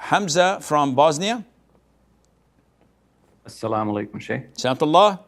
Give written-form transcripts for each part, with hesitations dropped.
Hamza from Bosnia. Assalamu alaikum, Sheikh. Salamullah.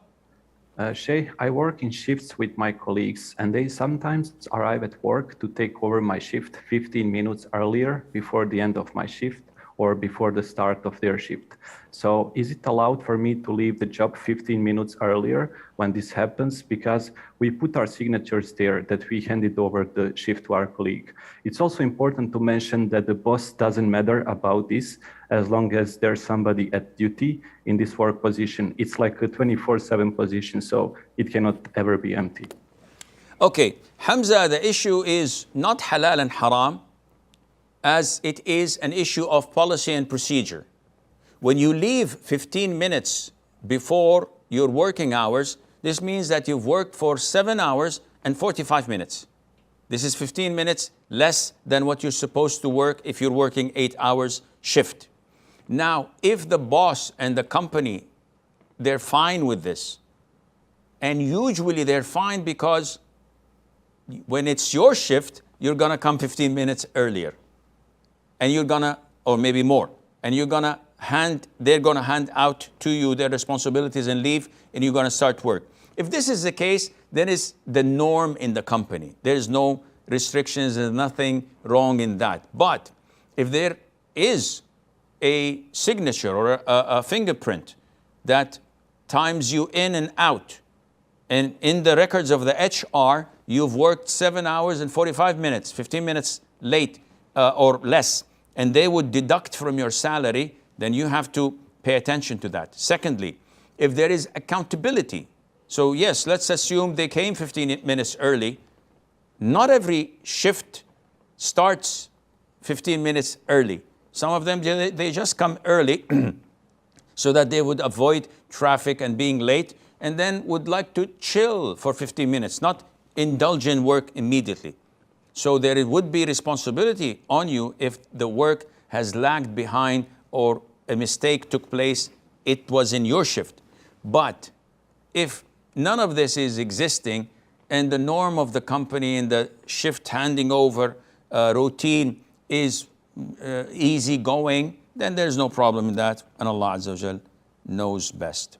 Sheikh, I work in shifts with my colleagues, and they sometimes arrive at work to take over my shift 15 minutes earlier before the end of my shift or before the start of their shift. So is it allowed for me to leave the job 15 minutes earlier when this happens? Because we put our signatures there that we handed over the shift to our colleague. It's also important to mention that the boss doesn't matter about this as long as there's somebody at duty in this work position. It's like a 24/7 position, so it cannot ever be empty. Okay, Hamza, the issue is not halal and haram, as it is an issue of policy and procedure. When you leave 15 minutes before your working hours, this means that you've worked for 7 hours and 45 minutes. This is 15 minutes less than what you're supposed to work if you're working 8 hours shift. Now, if the boss and the company, they're fine with this, and usually they're fine because when it's your shift, you're gonna come 15 minutes earlier. And you're gonna, or maybe more, and they're gonna hand out to you their responsibilities and leave, and you're gonna start work. If this is the case, then it's the norm in the company. There's no restrictions, there's nothing wrong in that. But if there is a signature or a fingerprint that times you in and out, and in the records of the HR, you've worked 7 hours and 45 minutes, 15 minutes late or less, and they would deduct from your salary, then you have to pay attention to that. Secondly, if there is accountability, so yes, let's assume they came 15 minutes early. Not every shift starts 15 minutes early. Some of them, they just come early so that they would avoid traffic and being late, and then would like to chill for 15 minutes, not indulge in work immediately. So there would be responsibility on you if the work has lagged behind or a mistake took place, it was in your shift. But if none of this is existing and the norm of the company and the shift handing over routine is easy going, then there's no problem in that, and Allah Azza wa Jal knows best.